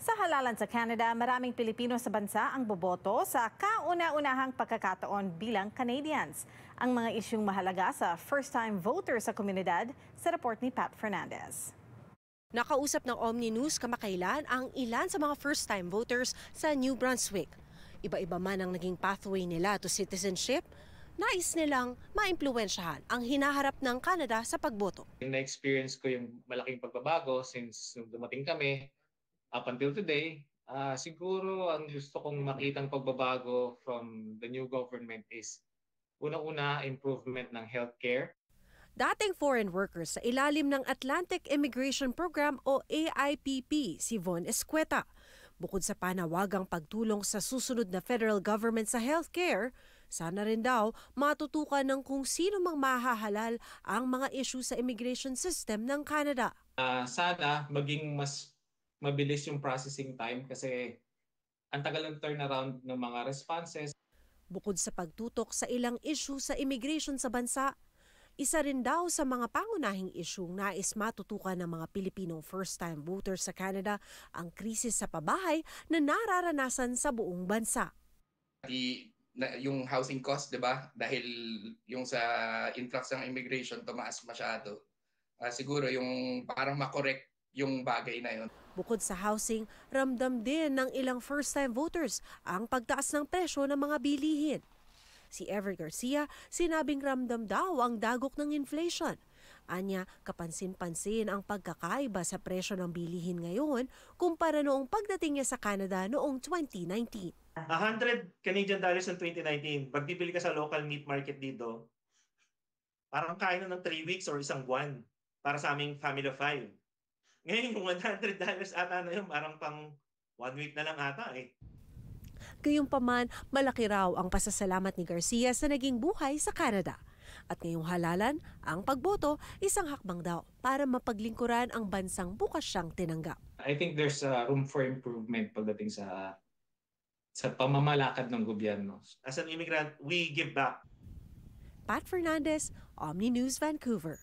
Sa halalan sa Canada, maraming Pilipino sa bansa ang boboto sa kauna-unahang pagkakataon bilang Canadians. Ang mga isyung mahalaga sa first-time voters sa komunidad, sa report ni Pat Fernandez. Nakausap ng Omni News kamakailan ang ilan sa mga first-time voters sa New Brunswick. Iba-iba man ang naging pathway nila to citizenship, nais nilang maimpluwensyahan ang hinaharap ng Canada sa pagboto. Na-experience ko yung malaking pagbabago since nung dumating kami up until today. Siguro ang gusto kong makitang pagbabago from the new government is unang-una improvement ng healthcare. Dating foreign workers sa ilalim ng Atlantic Immigration Program o AIPP, si Von Escueta. Bukod sa panawagang pagtulong sa susunod na federal government sa healthcare, sana rin daw matutukan ng kung sino mang mahahalal ang mga issue sa immigration system ng Canada. Sana maging mas mabilis yung processing time kasi ang tagal ng turnaround ng mga responses. Bukod sa pagtutok sa ilang issue sa immigration sa bansa, isa rin daw sa mga pangunahing isyung nais matutukan ng mga Pilipinong first-time voters sa Canada ang krisis sa pabahay na nararanasan sa buong bansa. Yung housing cost, 'di ba? Dahil yung sa influx ng immigration tumaas masyado. Siguro yung parang makorek yung bagay na yun. Bukod sa housing, ramdam din ng ilang first-time voters ang pagtaas ng presyo ng mga bilihin. Si Ever Garcia, sinabing ramdam daw ang dagok ng inflation. Anya, kapansin-pansin ang pagkakaiba sa presyo ng bilihin ngayon kumpara noong pagdating niya sa Canada noong 2019. 100 Canadian dollars in 2019. Pag bibili ka sa local meat market dito, parang kain na ng 3 weeks or isang buwan para sa aming family of 5. Ngayon, yung $100 ata na yun, parang pang 1 week na lang ata eh. Gayunpaman, malaki raw ang pasasalamat ni Garcia sa naging buhay sa Canada. At ngayong halalan, ang pagboto, isang hakbang daw para mapaglingkuran ang bansang bukas siyang tinanggap. I think there's room for improvement pagdating sa pamamalakad ng gobyerno. As an immigrant, we give back. Pat Fernandez, Omni News, Vancouver.